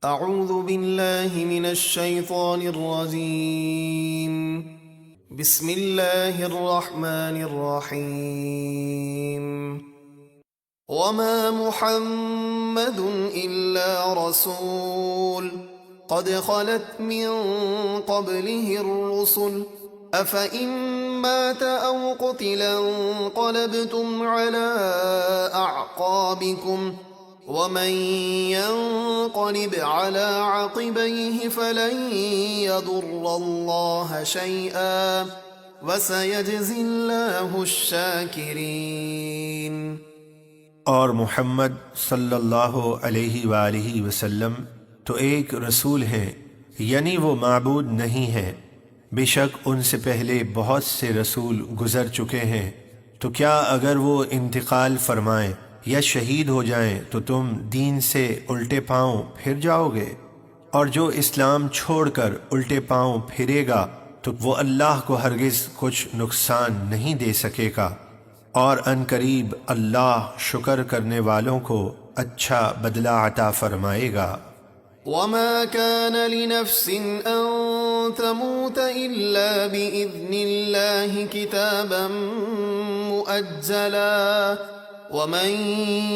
اعوذ باللہ من الشیطان الرجیم بسم اللہ الرحمن الرحیم وما محمد الا رسول قد خلت من قبله الرسل افإن مات او قتلا انقلبتم على اعقابكم ومن ينقلب على عقبيه فلن يضر الله شيئا وسيجزي الله الشاكرين۔ اور محمد صلی اللہ علیہ وآلہ وسلم تو ایک رسول ہیں، یعنی وہ معبود نہیں ہیں۔ بے شک ان سے پہلے بہت سے رسول گزر چکے ہیں، تو کیا اگر وہ انتقال فرمائیں یا شہید ہو جائیں تو تم دین سے الٹے پاؤں پھر جاؤ گے؟ اور جو اسلام چھوڑ کر الٹے پاؤں پھرے گا تو وہ اللہ کو ہرگز کچھ نقصان نہیں دے سکے گا، اور ان قریب اللہ شکر کرنے والوں کو اچھا بدلہ عطا فرمائے گا۔ وما كان لنفس ان تموت الا باذن الله كتابا مؤجلا ومن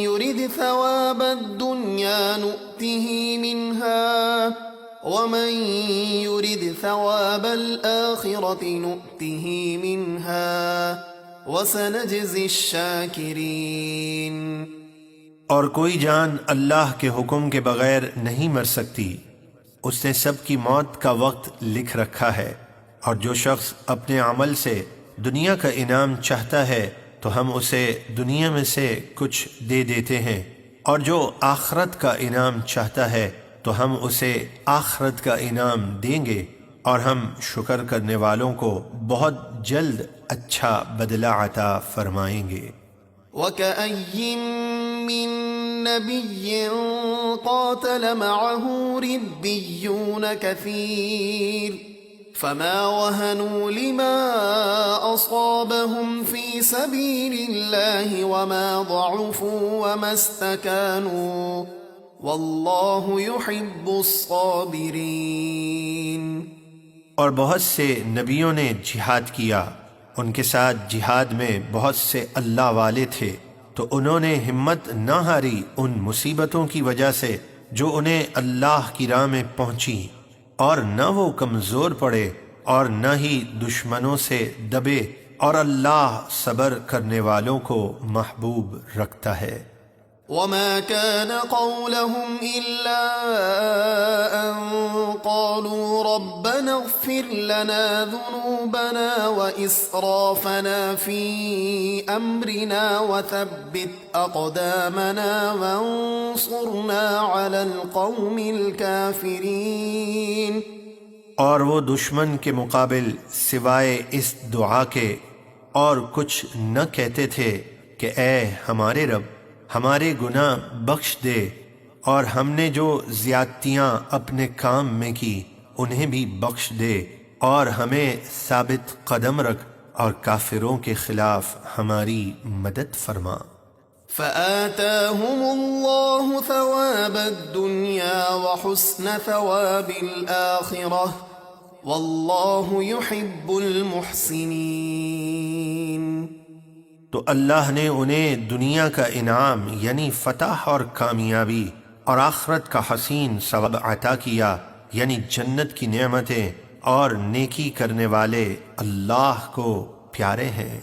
يرد ثواب الدنيا نؤته منها ومن يرد ثواب الآخرة نؤته منها وسنجزي الشاكرين۔ اور کوئی جان اللہ کے حکم کے بغیر نہیں مر سکتی، اس نے سب کی موت کا وقت لکھ رکھا ہے، اور جو شخص اپنے عمل سے دنیا کا انعام چاہتا ہے تو ہم اسے دنیا میں سے کچھ دے دیتے ہیں، اور جو آخرت کا انعام چاہتا ہے تو ہم اسے آخرت کا انعام دیں گے، اور ہم شکر کرنے والوں کو بہت جلد اچھا بدلہ عطا فرمائیں گے۔ وَكَأَيٍّ مِّن نَّبِيٍّ قَاتَلَ مَعَهُ رِبِّيُّونَ كَثِيرٌ فما وهنوا لما أصابهم في سبيل الله وما ضعفوا وما استكانوا والله يحب الصابرين۔ اور بہت سے نبیوں نے جہاد کیا، ان کے ساتھ جہاد میں بہت سے اللہ والے تھے، تو انہوں نے ہمت نہ ہاری ان مصیبتوں کی وجہ سے جو انہیں اللہ کی راہ میں پہنچی، اور نہ وہ کمزور پڑے اور نہ ہی دشمنوں سے دبے، اور اللہ صبر کرنے والوں کو محبوب رکھتا ہے۔ وما كان قولهم إلا أن قالوا ربنا اغفر لنا ذنوبنا وإسرافنا في أمرنا وثبت أقدامنا وانصرنا على القوم الكافرين۔ اور وہ دشمن کے مقابل سوائے اس دعا کے اور کچھ نہ کہتے تھے کہ اے ہمارے رب، ہمارے گناہ بخش دے، اور ہم نے جو زیادتیاں اپنے کام میں کی انہیں بھی بخش دے، اور ہمیں ثابت قدم رکھ اور کافروں کے خلاف ہماری مدد فرما۔ فآتاهم الله ثواب الدنيا وحسن ثواب الآخرة والله يحب المحسنين۔ تو اللہ نے انہیں دنیا کا انعام یعنی فتح اور کامیابی اور آخرت کا حسین ثواب عطا کیا، یعنی جنت کی نعمتیں، اور نیکی کرنے والے اللہ کو پیارے ہیں۔